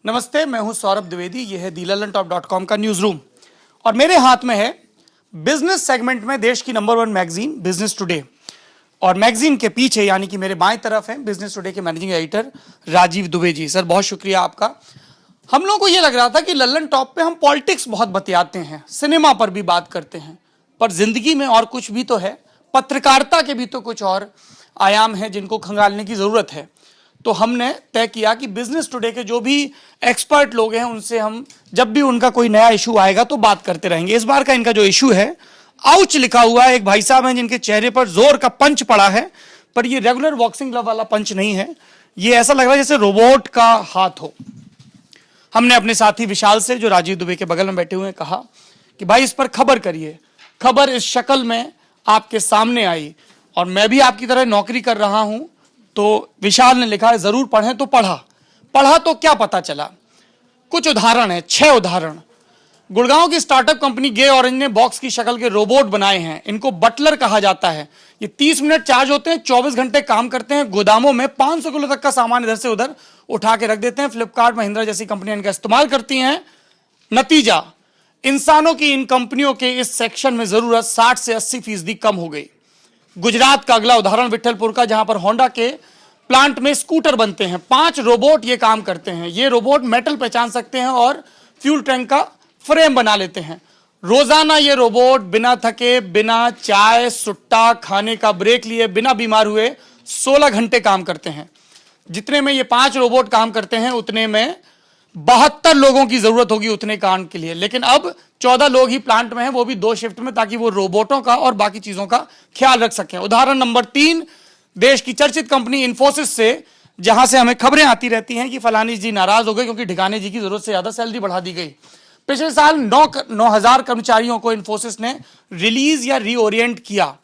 नमस्ते, मैं हूं सौरभ द्विवेदी। यह है thelalantop.com का न्यूज रूम और मेरे हाथ में है बिजनेस सेगमेंट में देश की नंबर 1 मैगजीन बिजनेस टुडे। और मैगजीन के पीछे यानी कि मेरे बाएं तरफ है बिजनेस टुडे के managing editor Rajiv Dubey ji. Sir, बहुत शुक्रिया आपका। हम लोगों को यह लग रहा था कि लल्लन टॉप पे हम पॉलिटिक्स बहुत बतियाते हैं, सिनेमा पर भी बात करते हैं, पर जिंदगी में और कुछ भी तो है, पत्रकारिता के भी तो कुछ और आयाम है जिनको खंगालने की जरूरत है। तो हमने तय किया कि बिजनेस टुडे के जो भी एक्सपर्ट लोग हैं उनसे हम जब भी उनका कोई नया इशू आएगा तो बात करते रहेंगे। इस बार का इनका जो इशू है, आउच लिखा हुआ है। एक भाई साहब हैं जिनके चेहरे पर जोर का पंच पड़ा है, पर ये रेगुलर बॉक्सिंग ग्लव वाला पंच नहीं है, ये ऐसा लग रहा है जैसे रोबोट का हाथ हो। हमने अपने साथी विशाल से, जो राजीव दुबे के बगल में बैठे हुए हैं, कहा कि भाई इस पर खबर करिए। खबर इस शक्ल में आपके सामने आई और मैं भी आपकी तरह नौकरी कर रहा हूं, तो विशाल ने लिखा है जरूर पढ़ें। तो पढ़ा तो क्या पता चला। कुछ उदाहरण है, 6 उदाहरण। गुड़गांव की स्टार्टअप कंपनी गे ऑरेंज ने बॉक्स की शक्ल के रोबोट बनाए हैं। इनको बटलर कहा जाता है। ये 30 मिनट चार्ज होते हैं, 24 घंटे काम करते हैं। गोदामों में 500 किलो तक का सामान इधर से उधर उठा के रख देते हैं। फ्लिपकार्ट, महिंद्रा जैसी कंपनियां इनका इस्तेमाल करती हैं। नतीजा, इंसानों की इन कंपनियों के इस सेक्शन में जरूरत 60 से 80% कम हो गई। गुजरात का अगला उदाहरण विठलपुर का, जहां पर होंडा के प्लांट में स्कूटर बनते हैं। 5 रोबोट ये काम करते हैं। ये रोबोट मेटल पहचान सकते हैं और फ्यूल टैंक का फ्रेम बना लेते हैं। रोजाना ये रोबोट बिना थके, बिना चाय सुट्टा खाने का ब्रेक लिए, बिना बीमार हुए 16 घंटे काम करते हैं। जितने में ये 5 रोबोट काम करते हैं उतने में 72 लोगों की जरूरत होगी उतने काम के लिए। लेकिन अब 14 लोग ही प्लांट में हैं, वो भी 2 शिफ्ट में, ताकि वो रोबोटों का और बाकी चीजों का ख्याल रख सकें। उदाहरण नंबर 3, देश की चर्चित कंपनी इन्फोसिस से, जहां से हमें खबरें आती रहती हैं कि फलानी जी नाराज हो गए क्योंकि ठिकाने जी की जरूरत से ज्यादा सैलरी बढ़ा दी गई। पिछले साल 9,000 कर्मचारियों को इन्फोसिस ने रिलीज या रीओरिएंट किया।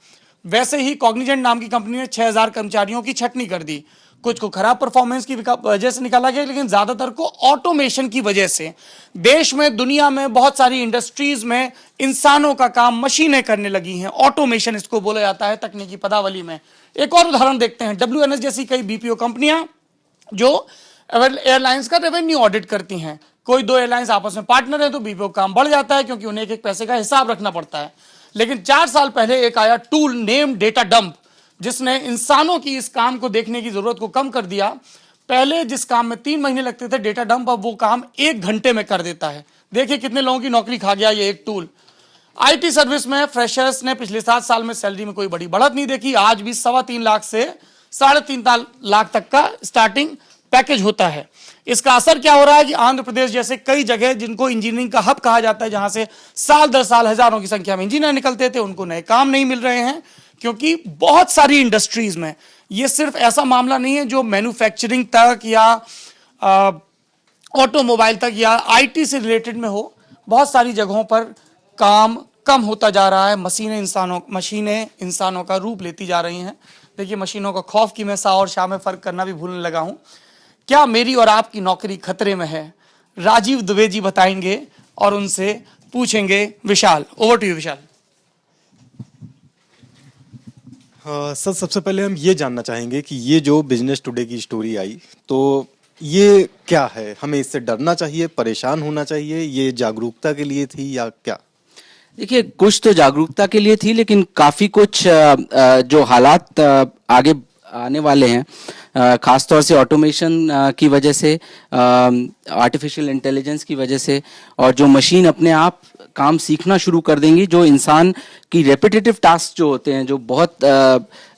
वैसे ही कॉग्निजेंट नाम की कंपनी ने 6,000 कर्मचारियों की छटनी कर दी। कुछ को खराब परफॉर्मेंस की वजह से निकाला गया, लेकिन ज्यादातर को ऑटोमेशन की वजह से। देश में, दुनिया में बहुत सारी इंडस्ट्रीज में इंसानों का काम मशीनें करने लगी हैं। ऑटोमेशन इसको बोला जाता है तकनीकी पदावली में। एक और उदाहरण देखते हैं। WNS जैसी कई BPO कंपनियां जो एयरलाइंस का रेवेन्यू ऑडिट करती हैं। कोई 2 एयरलाइंस आपस में पार्टनर है तो BPO काम बढ़ जाता है, क्योंकि उन्हें एक पैसे का हिसाब रखना पड़ता है। लेकिन 4 साल पहले एक आया टूल नेम डेटा डंप, जिसने इंसानों की इस काम को देखने की जरूरत को कम कर दिया। पहले जिस काम में 3 महीने लगते थे डेटा डंप, अब वो काम 1 घंटे में कर देता है। देखिए कितने लोगों की नौकरी खा गया ये एक टूल। IT सर्विस में फ्रेशर्स ने पिछले 7 साल में सैलरी में कोई बड़ी बढ़त नहीं देखी। आज भी 3.25 लाख से 3.5 लाख तक का स्टार्टिंग पैकेज होता है। इसका असर क्या हो रहा है कि आंध्र प्रदेश जैसे कई जगह जिनको इंजीनियरिंग का हब कहा जाता है, जहां से साल दर साल हजारों की संख्या में इंजीनियर निकलते थे, उनको नए काम नहीं मिल रहे हैं। क्योंकि बहुत सारी इंडस्ट्रीज में, ये सिर्फ ऐसा मामला नहीं है जो मैन्युफैक्चरिंग तक या ऑटोमोबाइल तक या IT से रिलेटेड में हो, बहुत सारी जगहों पर काम कम होता जा रहा है। मशीनें इंसानों का रूप लेती जा रही हैं। देखिए, मशीनों का खौफ की मैं सा और शाह में फर्क करना भी भूलने लगा हूं। क्या मेरी और आपकी नौकरी खतरे में है? राजीव दुबे जी बताएंगे और उनसे पूछेंगे। Vishal, over to you Vishal. Sir, सबसे पहले हम ये जानना चाहेंगे कि ये जो बिजनेस टुडे की स्टोरी आई, तो ये क्या है? हमें इससे डरना चाहिए, परेशान होना चाहिए? ये जागरूकता के लिए थी या क्या? देखिए, कुछ तो जागरूकता के लिए थी, लेकिन काफ़ी कुछ जो हालात आगे आने वाले हैं, खासतौर से ऑटोमेशन की वजह से, आर्टिफिशियल इंटेलिजेंस की वजह से, और जो मशीन अपने आप काम सीखना शुरू कर देंगी, जो इंसान की रेपिटेटिव टास्क जो होते हैं, जो बहुत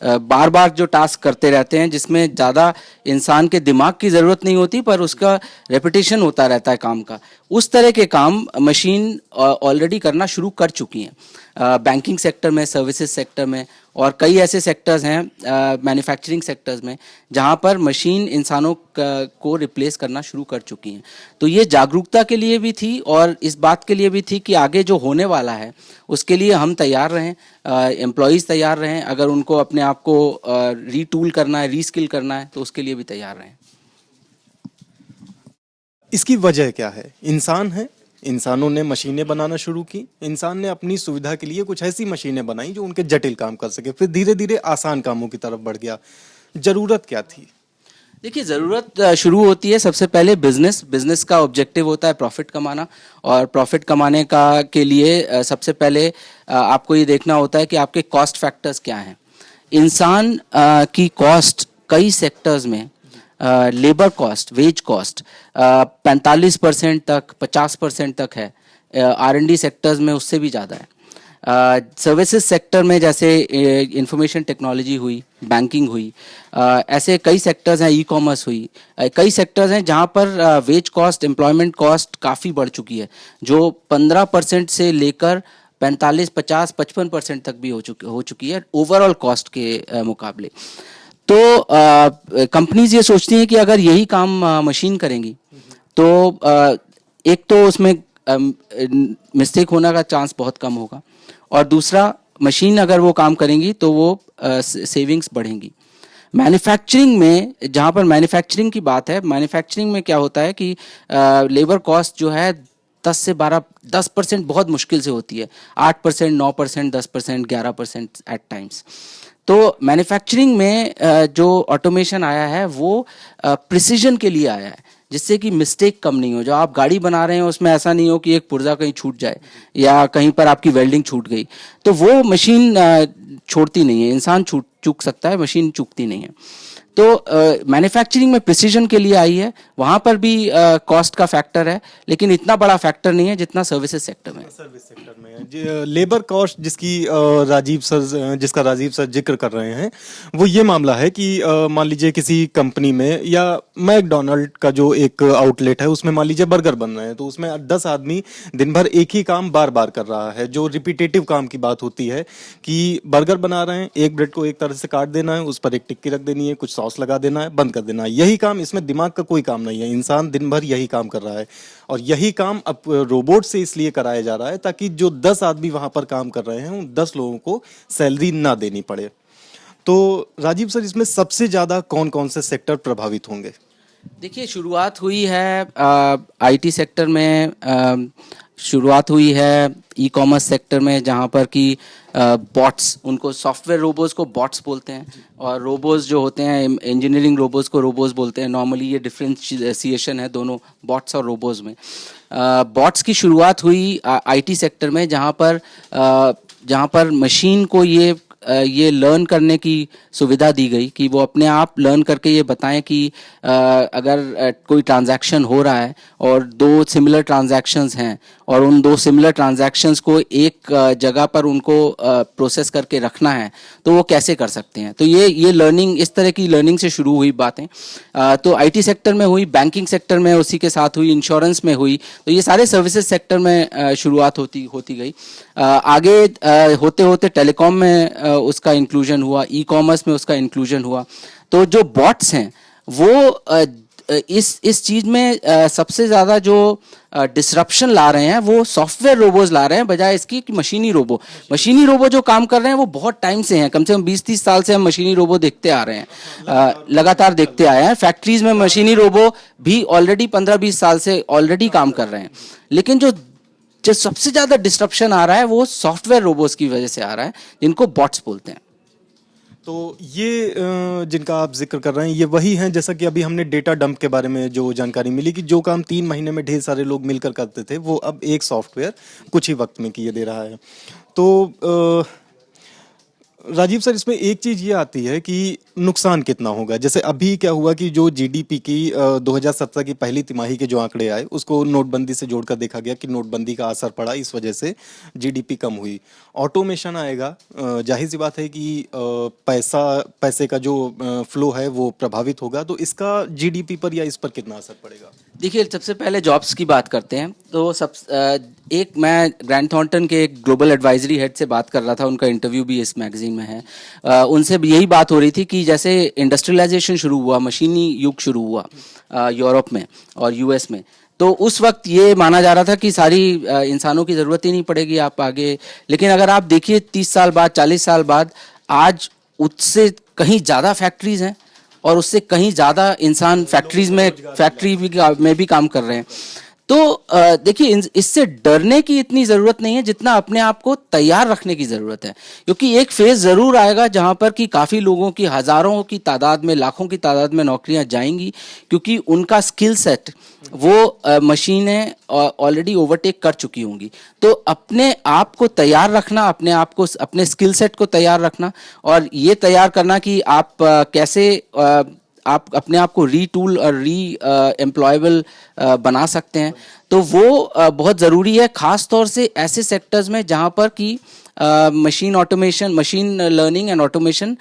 बार बार जो टास्क करते रहते हैं, जिसमें ज़्यादा इंसान के दिमाग की ज़रूरत नहीं होती पर उसका रेपिटेशन होता रहता है काम का, उस तरह के काम मशीन ऑलरेडी करना शुरू कर चुकी हैं। बैंकिंग सेक्टर में, सर्विसेज सेक्टर में, और कई ऐसे सेक्टर्स हैं मैन्युफैक्चरिंग सेक्टर्स में जहां पर मशीन इंसानों को रिप्लेस करना शुरू कर चुकी हैं। तो ये जागरूकता के लिए भी थी और इस बात के लिए भी थी कि आगे जो होने वाला है उसके लिए हम तैयार रहें, एम्प्लॉयज़ तैयार रहें। अगर उनको अपने आप को रीटूल करना है, रीस्किल करना है, तो उसके लिए भी तैयार रहें। इसकी वजह क्या है? इंसान है, इंसानों ने मशीनें बनाना शुरू की। इंसान ने अपनी सुविधा के लिए कुछ ऐसी मशीनें बनाई जो उनके जटिल काम कर सके, फिर धीरे धीरे आसान कामों की तरफ बढ़ गया। जरूरत क्या थी? देखिए, ज़रूरत शुरू होती है सबसे पहले बिजनेस का ऑब्जेक्टिव होता है प्रॉफिट कमाना, और प्रॉफिट कमाने का के लिए सबसे पहले आपको ये देखना होता है कि आपके कॉस्ट फैक्टर्स क्या हैं। इंसान की कॉस्ट कई सेक्टर्स में, लेबर कॉस्ट, वेज कॉस्ट 45% तक, 50% तक है। R&D सेक्टर्स में उससे भी ज़्यादा है। सर्विसेज सेक्टर में जैसे इंफॉर्मेशन टेक्नोलॉजी हुई, बैंकिंग हुई, ऐसे कई सेक्टर्स हैं, ई कॉमर्स हुई, कई सेक्टर्स हैं जहां पर वेज कॉस्ट, एम्प्लॉयमेंट कॉस्ट काफ़ी बढ़ चुकी है, जो 15% से लेकर 45, 50, 55% तक भी हो चुकी है ओवरऑल कॉस्ट के मुकाबले। तो कंपनीज ये सोचती हैं कि अगर यही काम मशीन करेंगी तो एक तो उसमें मिस्टेक होने का चांस बहुत कम होगा, और दूसरा मशीन अगर वो काम करेंगी तो वो सेविंग्स बढ़ेंगी। मैन्युफैक्चरिंग में, जहाँ पर मैन्युफैक्चरिंग की बात है, मैन्युफैक्चरिंग में क्या होता है कि लेबर कॉस्ट जो है 10 से 12, 10% बहुत मुश्किल से होती है, 8%, 9%, 10%, 11% एट टाइम्स। तो मैन्युफैक्चरिंग में जो ऑटोमेशन आया है वो प्रिसीजन के लिए आया है, जिससे कि मिस्टेक कम नहीं हो। जो आप गाड़ी बना रहे हैं उसमें ऐसा नहीं हो कि एक पुर्जा कहीं छूट जाए या कहीं पर आपकी वेल्डिंग छूट गई, तो वो मशीन छोड़ती नहीं है। इंसान चूक सकता है, मशीन चूकती नहीं है। तो मैन्युफैक्चरिंग में प्रिसीजन के लिए आई है, वहाँ पर भी कॉस्ट का फैक्टर है, लेकिन इतना बड़ा फैक्टर नहीं है जितना सर्विसेज सेक्टर में है। सर्विस सेक्टर में है लेबर कॉस्ट जिसका राजीव सर जिक्र कर रहे हैं, वो ये मामला है कि मान लीजिए किसी कंपनी में या मैकडोनल्ड का जो एक आउटलेट है उसमें मान लीजिए बर्गर बन रहे हैं, तो उसमें 10 आदमी दिन भर एक ही काम बार बार कर रहा है। जो रिपीटेटिव काम की बात होती है कि बर्गर बना रहे हैं, एक ब्रेड को एक तरह से काट देना है, उस पर एक टिक्की रख देनी है, कुछ सॉस लगा देना है, बंद कर देना है, यही काम। इसमें दिमाग का कोई काम नहीं है, इंसान दिन भर यही काम कर रहा है, और यही काम अब रोबोट से इसलिए कराया जा रहा है ताकि जो 10 आदमी वहां पर काम कर रहे हैं उन 10 लोगों को सैलरी ना देनी पड़े। तो राजीव सर, इसमें सबसे ज्यादा कौन कौन से सेक्टर प्रभावित होंगे? देखिए, शुरुआत हुई है आईटी सेक्टर में, शुरुआत हुई है ई कॉमर्स सेक्टर में, जहाँ पर कि बॉट्स, उनको सॉफ्टवेयर रोबोट्स को बॉट्स बोलते हैं, और रोबोट्स जो होते हैं इंजीनियरिंग रोबोट्स को रोबोट्स बोलते हैं। नॉर्मली ये डिफ्रेंशिएशन है दोनों बॉट्स और रोबोट्स में। बॉट्स की शुरुआत हुई आईटी सेक्टर में, जहाँ पर मशीन को ये लर्न करने की सुविधा दी गई कि वो अपने आप लर्न करके ये बताएं कि अगर कोई ट्रांजैक्शन हो रहा है और 2 सिमिलर ट्रांजैक्शंस हैं और उन 2 सिमिलर ट्रांजैक्शंस को एक जगह पर उनको प्रोसेस करके रखना है, तो वो कैसे कर सकते हैं। तो ये लर्निंग, इस तरह की लर्निंग से शुरू हुई बातें। तो आईटी सेक्टर में हुई, बैंकिंग सेक्टर में उसी के साथ हुई, इंश्योरेंस में हुई, तो ये सारे सर्विसेज सेक्टर में शुरुआत होती गई। आगे होते होते टेलीकॉम में उसका इंक्लूजन हुआ, ई कॉमर्स में उसका इंक्लूजन हुआ। तो जो बॉट्स हैं वो इस चीज़ में सबसे ज़्यादा जो डिसरप्शन ला रहे हैं वो सॉफ्टवेयर रोबोज ला रहे हैं, बजाय इसकी कि मशीनी रोबो जो काम कर रहे हैं वो बहुत टाइम से हैं। कम से कम 20-30 साल से हम मशीनी रोबो देखते आ रहे हैं, लगातार देखते आए हैं। फैक्ट्रीज में मशीनी रोबो भी ऑलरेडी 15-20 साल से ऑलरेडी काम कर रहे हैं, लेकिन जो सबसे ज़्यादा डिसरप्शन आ रहा है वो सॉफ्टवेयर रोबोट्स की वजह से आ रहा है, जिनको बॉट्स बोलते हैं। तो ये जिनका आप जिक्र कर रहे हैं, ये वही हैं, जैसा कि अभी हमने डेटा डंप के बारे में जो जानकारी मिली कि जो काम 3 महीने में ढेर सारे लोग मिलकर करते थे, वो अब एक सॉफ्टवेयर कुछ ही वक्त में किए दे रहा है। तो राजीव सर, इसमें एक चीज ये आती है कि नुकसान कितना होगा। जैसे अभी क्या हुआ कि जो जीडीपी की 2017 की पहली तिमाही के जो आंकड़े आए, उसको नोटबंदी से जोड़कर देखा गया कि नोटबंदी का असर पड़ा, इस वजह से जीडीपी कम हुई। ऑटोमेशन आएगा, जाहिर सी बात है कि पैसे का जो फ्लो है वो प्रभावित होगा, तो इसका जीडीपी पर या इस पर कितना असर पड़ेगा? देखिए, सबसे पहले जॉब्स की बात करते हैं। तो एक मैं ग्रैंट थॉर्नटन के एक ग्लोबल एडवाइजरी हेड से बात कर रहा था, उनका इंटरव्यू भी इस मैगजीन में है। उनसे भी यही बात हो रही थी कि जैसे इंडस्ट्रियलाइजेशन शुरू हुआ, मशीनी युग शुरू हुआ यूरोप में और यूएस में, तो उस वक्त ये माना जा रहा था कि सारी इंसानों की ज़रूरत ही नहीं पड़ेगी आप आगे। लेकिन अगर आप देखिए 30 साल बाद, 40 साल बाद, आज उससे कहीं ज़्यादा फैक्ट्रीज हैं और उससे कहीं ज़्यादा इंसान फैक्ट्री में भी काम कर रहे हैं। तो देखिए इससे डरने की इतनी ज़रूरत नहीं है जितना अपने आप को तैयार रखने की ज़रूरत है, क्योंकि एक फेज़ ज़रूर आएगा जहां पर कि काफ़ी लोगों की, हज़ारों की तादाद में, लाखों की तादाद में नौकरियां जाएंगी, क्योंकि उनका स्किल सेट वो मशीनें ऑलरेडी ओवरटेक कर चुकी होंगी। तो अपने आप को तैयार रखना, अपने आप को, अपने स्किल सेट को तैयार रखना, और ये तैयार करना कि आप कैसे आप अपने आप को रीटूल और री एम्प्लॉयबल बना सकते हैं, तो वो बहुत ज़रूरी है, ख़ास तौर से ऐसे सेक्टर्स में जहाँ पर कि machine automation, machine learning and automation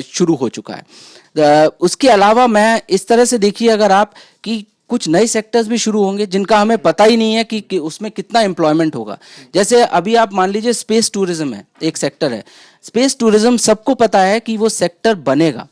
शुरू हो चुका है। उसके अलावा मैं इस तरह से देखिए, अगर आप कि कुछ नए सेक्टर्स भी शुरू होंगे जिनका हमें पता ही नहीं है कि उसमें कितना एम्प्लॉयमेंट होगा। जैसे अभी आप मान लीजिए स्पेस टूरिज्म है, एक सेक्टर है। स्पेस टूरिज्म सबको पता है कि वो सेक्टर बनेगा।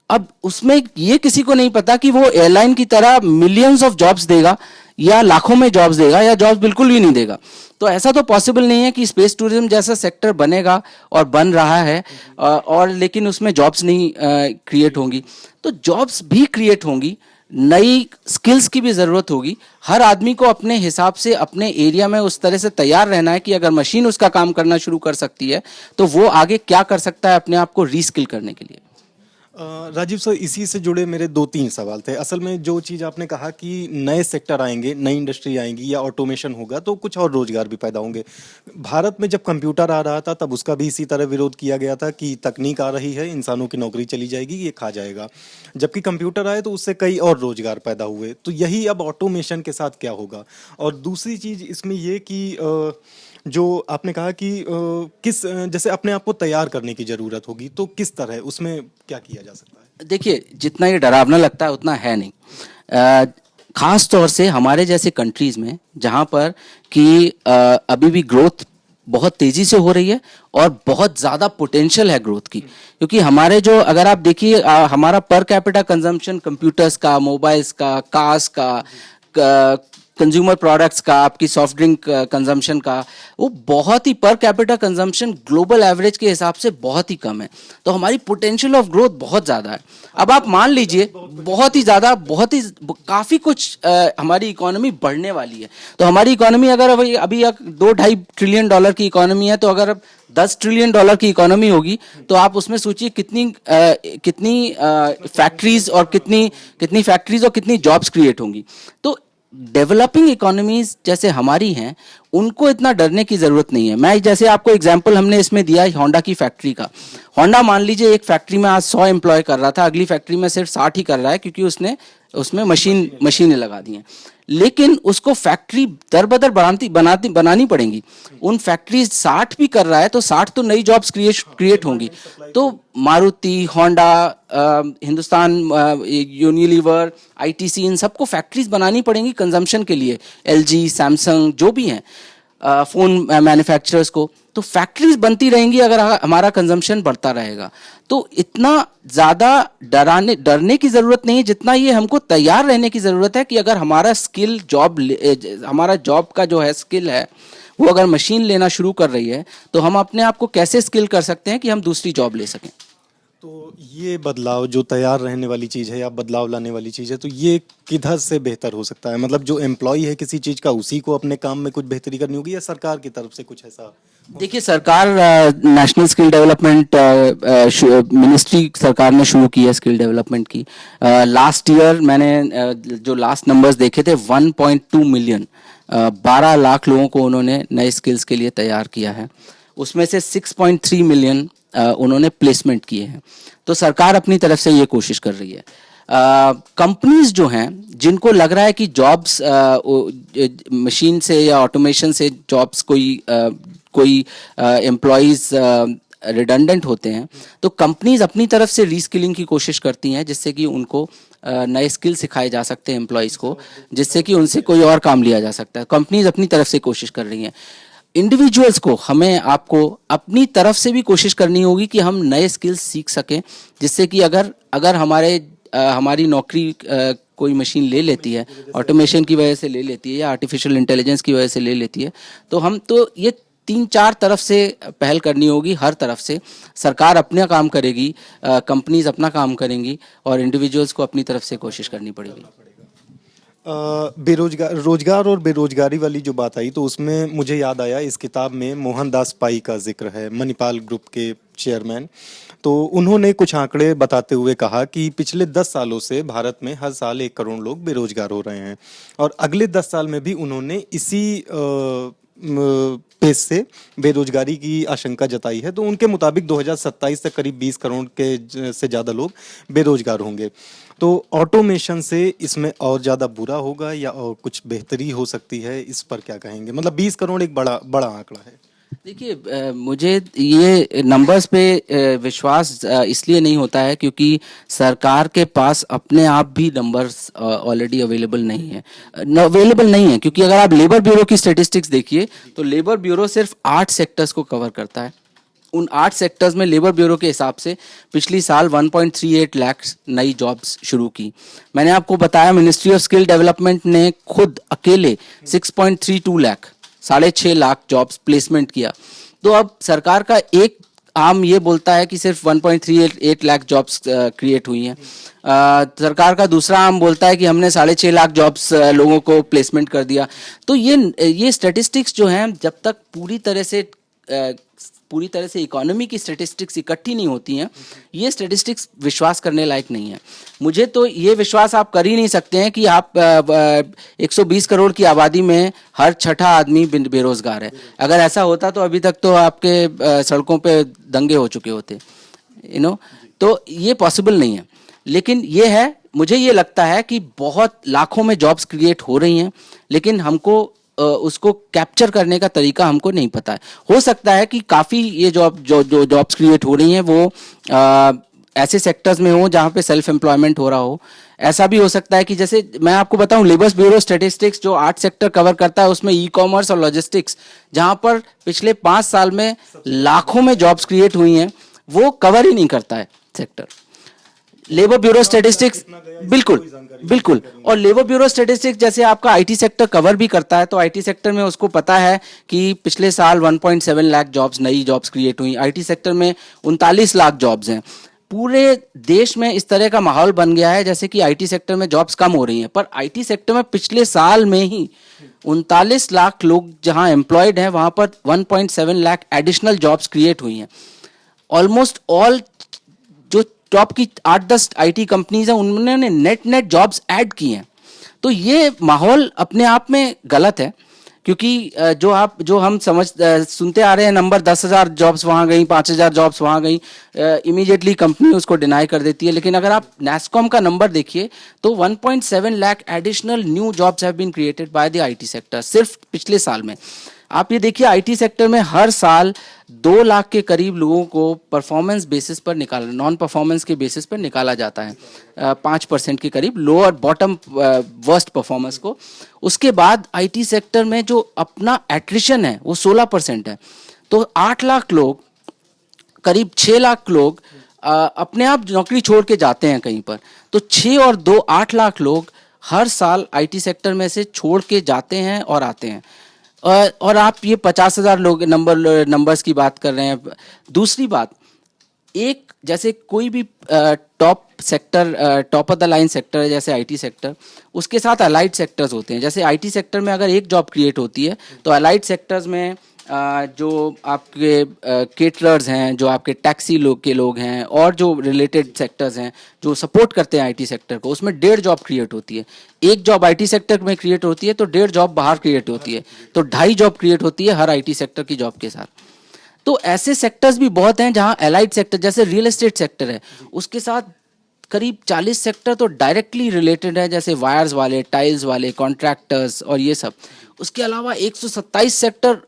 अब उसमें ये किसी को नहीं पता कि वो एयरलाइन की तरह मिलियंस ऑफ जॉब्स देगा या लाखों में जॉब्स देगा या जॉब्स बिल्कुल भी नहीं देगा। तो ऐसा तो पॉसिबल नहीं है कि स्पेस टूरिज्म जैसा सेक्टर बनेगा और बन रहा है और लेकिन उसमें जॉब्स नहीं क्रिएट होंगी। तो जॉब्स भी क्रिएट होंगी, नई स्किल्स की भी ज़रूरत होगी। हर आदमी को अपने हिसाब से अपने एरिया में उस तरह से तैयार रहना है कि अगर मशीन उसका काम करना शुरू कर सकती है तो वो आगे क्या कर सकता है अपने आप को रीस्किल करने के लिए। राजीव सर, इसी से जुड़े मेरे 2-3 सवाल थे। असल में जो चीज़ आपने कहा कि नए सेक्टर आएंगे, नई इंडस्ट्री आएंगी या ऑटोमेशन होगा तो कुछ और रोजगार भी पैदा होंगे। भारत में जब कंप्यूटर आ रहा था तब उसका भी इसी तरह विरोध किया गया था कि तकनीक आ रही है, इंसानों की नौकरी चली जाएगी, ये खा जाएगा। जबकि कंप्यूटर आए तो उससे कई और रोजगार पैदा हुए। तो यही अब ऑटोमेशन के साथ क्या होगा? और दूसरी चीज़ इसमें ये कि जो आपने कहा कि किस जैसे अपने आप को तैयार करने की ज़रूरत होगी, तो किस तरह उसमें क्या किया जा सकता है? देखिए, जितना ये डरावना लगता है उतना है नहीं। खास तौर से हमारे जैसे कंट्रीज में जहाँ पर कि अभी भी ग्रोथ बहुत तेजी से हो रही है और बहुत ज़्यादा पोटेंशियल है ग्रोथ की, क्योंकि हमारे जो, अगर आप देखिए हमारा पर कैपिटा कंजम्पशन कंप्यूटर्स का, मोबाइल्स का, कार्स का, कंज्यूमर प्रोडक्ट्स का, आपकी सॉफ्ट ड्रिंक कंजम्पशन का, वो बहुत ही per capita consumption global average के हिसाब से बहुत ही कम है। तो हमारी पोटेंशियल ऑफ ग्रोथ बहुत ज़्यादा है। अब आप मान लीजिए बहुत ही ज़्यादा, बहुत ही काफ़ी कुछ हमारी इकोनॉमी बढ़ने वाली है। तो हमारी इकोनॉमी अगर अभी 2-2.5 ट्रिलियन डॉलर की इकोनॉमी है, तो अगर अब 10 ट्रिलियन डॉलर की इकोनॉमी होगी तो आप उसमें सोचिए कितनी फैक्ट्रीज और कितनी जॉब्स क्रिएट होंगी। तो डेवलपिंग इकोनॉमीज जैसे हमारी हैं उनको इतना डरने की ज़रूरत नहीं है। मैं जैसे आपको एग्जांपल हमने इसमें दिया है होंडा की फैक्ट्री का। होंडा मान लीजिए एक फैक्ट्री में आज 100 एम्प्लॉय कर रहा था, अगली फैक्ट्री में सिर्फ 60 ही कर रहा है, क्योंकि उसमें मशीनें लगा दी हैं। लेकिन उसको फैक्ट्री दर बदर बनानी पड़ेंगी। उन फैक्ट्री 60 भी कर रहा है तो 60 तो नई जॉब्स क्रिएट होंगी। तो Maruti, Honda, Hindustan Unilever, ITC, इन सबको फैक्ट्रीज बनानी पड़ेंगी कंजम्पशन के लिए। एलजी, सैमसंग, जो भी हैं फोन मैन्युफैक्चरर्स को, तो फैक्ट्रीज बनती रहेंगी अगर हमारा कंजम्पशन बढ़ता रहेगा। तो इतना ज़्यादा डरने की ज़रूरत नहीं है जितना ये हमको तैयार रहने की ज़रूरत है कि अगर हमारा स्किल हमारा जॉब का जो है स्किल है वो अगर मशीन लेना शुरू कर रही है तो हम अपने आप को कैसे स्किल कर सकते हैं कि हम दूसरी जॉब ले सकें। तो ये बदलाव जो तैयार रहने वाली चीज़ है या बदलाव लाने वाली चीज़ है, तो ये किधर से बेहतर हो सकता है? मतलब जो एम्प्लॉय है किसी चीज़ का, उसी को अपने काम में कुछ बेहतरी करनी होगी या सरकार की तरफ से कुछ ऐसा? देखिए, सरकार नेशनल स्किल डेवलपमेंट मिनिस्ट्री सरकार ने शुरू की है स्किल डेवलपमेंट की। लास्ट ईयर मैंने जो लास्ट नंबर्स देखे थे 1.2 मिलियन, 12 लाख लोगों को उन्होंने नए स्किल्स के लिए तैयार किया है। उसमें से 6.3 मिलियन उन्होंने प्लेसमेंट किए हैं। तो सरकार अपनी तरफ से ये कोशिश कर रही है। कंपनीज जो हैं जिनको लग रहा है कि जॉब्स मशीन से या ऑटोमेशन से जॉब्स कोई एम्प्लॉयज़ रिडंडेंट होते हैं, तो कंपनीज अपनी तरफ से रीस्किलिंग की कोशिश करती हैं जिससे कि उनको नए स्किल सिखाए जा सकते हैं एम्प्लॉयज़ को, जिससे कि उनसे कोई और काम लिया जा सकता है। कंपनीज अपनी तरफ से कोशिश कर रही हैं। इंडिविजुअल्स को, आपको अपनी तरफ से भी कोशिश करनी होगी कि हम नए स्किल्स सीख सकें, जिससे कि अगर हमारी नौकरी कोई मशीन ले लेती है, ऑटोमेशन की वजह से ले लेती है या आर्टिफिशियल इंटेलिजेंस की वजह से ले लेती है, तो ये 3-4 तरफ से पहल करनी होगी। हर तरफ से सरकार अपना काम करेगी, कंपनीज अपना काम करेंगी और इंडिविजुअल्स को अपनी तरफ से कोशिश करनी पड़ेगी। रोजगार और बेरोजगारी वाली जो बात आई तो उसमें मुझे याद आया, इस किताब में मोहनदास पाई का जिक्र है, मणिपाल ग्रुप के चेयरमैन। तो उन्होंने कुछ आंकड़े बताते हुए कहा कि पिछले 10 सालों से भारत में हर साल 1 करोड़ लोग बेरोजगार हो रहे हैं और अगले 10 साल में भी उन्होंने इसी पेस से बेरोजगारी की आशंका जताई है। तो उनके मुताबिक 2027 तक करीब 20 करोड़ के से ज़्यादा लोग बेरोजगार होंगे। तो ऑटोमेशन से इसमें और ज़्यादा बुरा होगा या और कुछ बेहतरी हो सकती है, इस पर क्या कहेंगे? मतलब 20 करोड़ एक बड़ा बड़ा आंकड़ा है। देखिए, मुझे ये नंबर्स पे विश्वास इसलिए नहीं होता है क्योंकि सरकार के पास अपने आप भी नंबर्स ऑलरेडी अवेलेबल नहीं है। क्योंकि अगर आप लेबर ब्यूरो की स्टैटिस्टिक्स देखिए तो लेबर ब्यूरो सिर्फ 8 सेक्टर्स को कवर करता है। उन 8 सेक्टर्स में लेबर ब्यूरो के हिसाब से पिछली साल 1.38 लाख नई जॉब्स शुरू की। मैंने आपको बताया मिनिस्ट्री ऑफ स्किल डेवलपमेंट ने खुद अकेले 6.32 लाख 6.5 लाख जॉब्स प्लेसमेंट किया। तो अब सरकार का एक आम ये बोलता है कि सिर्फ 1.38 लाख जॉब्स क्रिएट हुई हैं। सरकार का दूसरा आम बोलता है कि हमने 6.5 लाख जॉब्स लोगों को प्लेसमेंट कर दिया। तो ये स्टैटिस्टिक्स जो हैं जब तक पूरी तरह से इकोनॉमी की स्टैटिस्टिक्स इकट्ठी नहीं होती हैं, ये स्टैटिस्टिक्स विश्वास करने लायक नहीं है। मुझे तो ये विश्वास आप कर ही नहीं सकते हैं कि आप 120 करोड़ की आबादी में हर छठा आदमी बेरोजगार है। अगर ऐसा होता तो अभी तक तो आपके सड़कों पे दंगे हो चुके होते, तो ये पॉसिबल नहीं है। लेकिन ये है, मुझे ये लगता है कि बहुत लाखों में जॉब्स क्रिएट हो रही हैं, लेकिन हमको उसको कैप्चर करने का तरीका हमको नहीं पता है। हो सकता है कि काफ़ी ये जो जॉब्स क्रिएट हो रही हैं वो ऐसे सेक्टर्स में हो जहाँ पे सेल्फ एम्प्लॉयमेंट हो रहा हो। ऐसा भी हो सकता है कि जैसे मैं आपको बताऊं, लेबर ब्यूरो स्टैटिस्टिक्स जो 8 सेक्टर कवर करता है उसमें ई कॉमर्स और लॉजिस्टिक्स, जहाँ पर पिछले 5 साल में लाखों में जॉब्स क्रिएट हुई हैं, वो कवर ही नहीं करता है सेक्टर। लेबर ब्यूरो स्टैटिस्टिक्स बिल्कुल और लेबर ब्यूरो स्टैटिस्टिक्स जैसे आपका आईटी सेक्टर कवर भी करता है, तो आईटी सेक्टर में उसको पता है कि पिछले साल 1.7 लाख जॉब्स नई जॉब्स क्रिएट हुई। आईटी सेक्टर में 39 लाख जॉब्स हैं। पूरे देश में इस तरह का माहौल बन गया है जैसे कि आईटी सेक्टर में जॉब्स कम हो रही हैं, पर आईटी सेक्टर में पिछले साल में ही 39 लाख लोग जहां एम्प्लॉयड हैं वहां पर 1.7 लाख एडिशनल जॉब्स क्रिएट हुई हैं। ऑलमोस्ट ऑल जो टॉप की 8-10 आईटी कंपनीज हैं उन्होंने नेट जॉब्स ऐड की हैं। तो ये माहौल अपने आप में गलत है, क्योंकि जो हम सुनते आ रहे हैं नंबर 10,000 जॉब्स वहाँ गई, 5,000 जॉब्स वहाँ गई, इमीडिएटली कंपनी उसको डिनाई कर देती है। लेकिन अगर आप नैस्कॉम का नंबर देखिए तो 1.7 lakh additional new jobs have been created by the IT sector सिर्फ पिछले साल में। आप ये देखिए आईटी सेक्टर में हर साल 2 लाख के करीब लोगों को परफॉर्मेंस बेसिस पर नॉन परफॉर्मेंस के बेसिस पर निकाला जाता है, 5% के करीब लोअर बॉटम वर्स्ट परफॉर्मेंस को। उसके बाद आईटी सेक्टर में जो अपना एट्रिशन है वो 16% है। तो 8 लाख लोग, करीब 6 लाख लोग अपने आप नौकरी छोड़ के जाते हैं कहीं पर। तो 6 और 2 8 लाख लोग हर साल आईटी सेक्टर में से छोड़ के जाते हैं और आते हैं। और आप ये 50,000 लोग नंबर्स की बात कर रहे हैं। दूसरी बात, एक जैसे कोई भी top sector, top of the line sector है जैसे आईटी सेक्टर, उसके साथ अलाइड सेक्टर्स होते हैं। जैसे आईटी सेक्टर में अगर एक जॉब क्रिएट होती है तो अलाइड सेक्टर्स में जो आपके केटरर्स हैं, जो आपके टैक्सी लोग हैं और जो रिलेटेड सेक्टर्स हैं जो सपोर्ट करते हैं आईटी सेक्टर को, उसमें 1.5 जॉब क्रिएट होती है। एक जॉब आईटी सेक्टर में क्रिएट होती है तो 1.5 जॉब बाहर क्रिएट होती है, तो 2.5 जॉब क्रिएट होती है हर आईटी सेक्टर की जॉब के साथ। तो ऐसे सेक्टर्स भी बहुत हैं जहाँ अलाइड सेक्टर जैसे रियल एस्टेट सेक्टर है, उसके साथ करीब 40 सेक्टर तो डायरेक्टली रिलेटेड है, जैसे वायर्स वाले, टाइल्स वाले, कॉन्ट्रैक्टर्स और ये सब। उसके अलावा 127 सेक्टर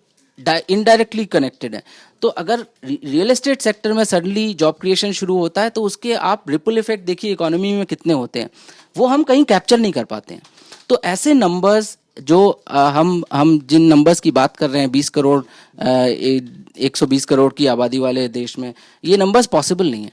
इनडायरेक्टली कनेक्टेड है। तो अगर रियल एस्टेट सेक्टर में सडनली जॉब क्रिएशन शुरू होता है तो उसके आप रिपल इफेक्ट देखिए इकोनॉमी में कितने होते हैं, वो हम कहीं कैप्चर नहीं कर पाते हैं। तो ऐसे नंबर्स जो हम जिन नंबर्स की बात कर रहे हैं 20 करोड़ 120 करोड़ की आबादी वाले देश में, ये नंबर्स पॉसिबल नहीं है।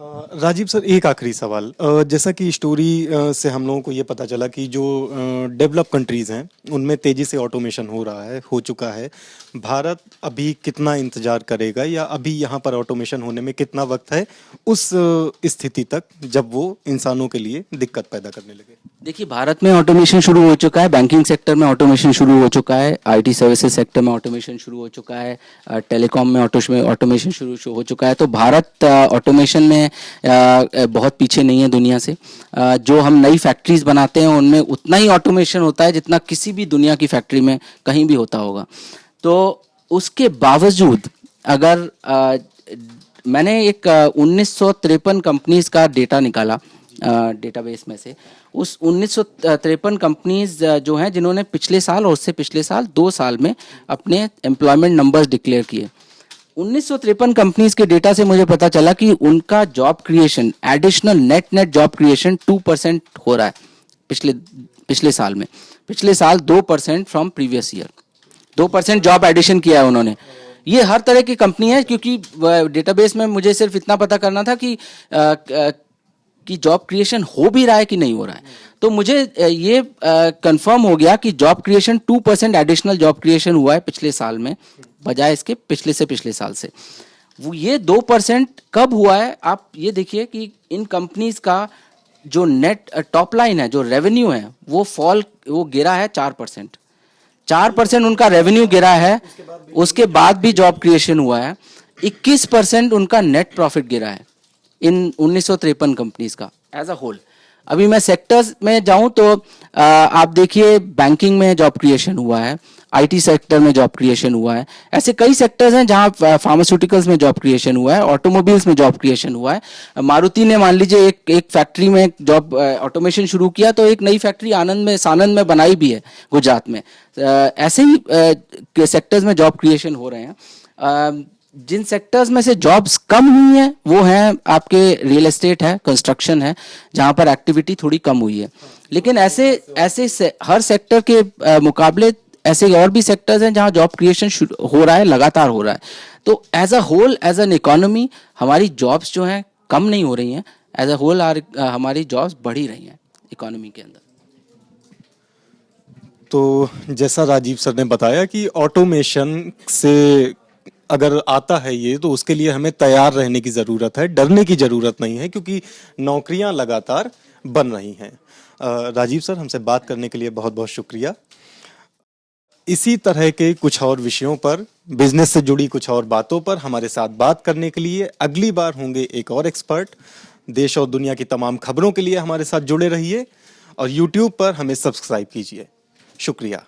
राजीव सर, एक आखिरी सवाल। जैसा कि स्टोरी से हम लोगों को ये पता चला कि जो डेवलप कंट्रीज़ हैं उनमें तेज़ी से ऑटोमेशन हो रहा है, हो चुका है। भारत अभी कितना इंतज़ार करेगा, या अभी यहाँ पर ऑटोमेशन होने में कितना वक्त है उस स्थिति तक जब वो इंसानों के लिए दिक्कत पैदा करने लगे? देखिए, भारत में ऑटोमेशन शुरू हो चुका है, बैंकिंग सेक्टर में ऑटोमेशन शुरू हो चुका है, आईटी सर्विसेज सेक्टर में ऑटोमेशन शुरू हो चुका है, टेलीकॉम में ऑटोमेशन शुरू हो चुका है। तो भारत ऑटोमेशन में बहुत पीछे नहीं है दुनिया से। जो हम नई फैक्ट्रीज बनाते हैं उनमें उतना ही ऑटोमेशन होता है जितना किसी भी दुनिया की फैक्ट्री में कहीं भी होता होगा। तो उसके बावजूद अगर मैंने एक 1953 कंपनीज का डेटा निकाला डेटाबेस में से। उस 1953 कंपनीज जो हैं जिन्होंने पिछले साल और उससे पिछले साल 2 साल में अपने एम्प्लॉयमेंट नंबर्स डिक्लेयर किए, 1953 कंपनीज के डेटा से मुझे पता चला कि उनका job creation, additional net job creation 2% हो रहा है पिछले साल में। पिछले साल 2% from previous year 2% job addition किया है उन्होंने। ये हर तरह की कंपनी है, क्योंकि डेटाबेस में मुझे सिर्फ इतना पता करना था कि जॉब क्रिएशन हो भी रहा है कि नहीं हो रहा है। तो मुझे ये कंफर्म हो गया कि job creation 2% additional job creation हुआ है पिछले साल में, बजाय इसके पिछले साल से। वो ये 2% कब हुआ है, आप ये देखिए कि इन कंपनीज का जो नेट टॉप लाइन है, जो रेवेन्यू है, वो गिरा है 4% उनका रेवेन्यू गिरा है। उसके बाद भी जॉब क्रिएशन हुआ है। 21% उनका नेट प्रॉफिट गिरा है इन 1953 कंपनीज का एज अ होल। अभी मैं सेक्टर्स में जाऊं तो आप देखिए, बैंकिंग में जॉब क्रिएशन हुआ है, आईटी सेक्टर में जॉब क्रिएशन हुआ है। ऐसे कई सेक्टर्स हैं जहां फार्मास्यूटिकल्स में जॉब क्रिएशन हुआ है, ऑटोमोबाइल्स में जॉब क्रिएशन हुआ है। मारुति ने मान लीजिए एक फैक्ट्री में जॉब ऑटोमेशन शुरू किया, तो एक नई फैक्ट्री सानंद में बनाई भी है गुजरात में। ऐसे ही सेक्टर्स में जॉब क्रिएशन हो रहे हैं। जिन सेक्टर्स में से जॉब्स कम हुई हैं वो हैं आपके रियल एस्टेट है, कंस्ट्रक्शन है, जहां पर एक्टिविटी थोड़ी कम हुई है। लेकिन ऐसे हर सेक्टर के मुकाबले ऐसे और भी सेक्टर्स हैं जहां जॉब क्रिएशन हो रहा है, लगातार हो रहा है। तो as a whole, as an economy, हमारी जॉब्स जो हैं कम नहीं हो रही हैं, एज अ होल हमारी जॉब्स बढ़ ही रही हैं इकोनॉमी के अंदर। तो जैसा राजीव सर ने बताया कि ऑटोमेशन से अगर आता है ये, तो उसके लिए हमें तैयार रहने की ज़रूरत है, डरने की ज़रूरत नहीं है, क्योंकि नौकरियां लगातार बन रही हैं। राजीव सर, हमसे बात करने के लिए बहुत बहुत शुक्रिया। इसी तरह के कुछ और विषयों पर, बिजनेस से जुड़ी कुछ और बातों पर हमारे साथ बात करने के लिए अगली बार होंगे एक और एक्सपर्ट। देश और दुनिया की तमाम खबरों के लिए हमारे साथ जुड़े रहिए और YouTube पर हमें सब्सक्राइब कीजिए। शुक्रिया।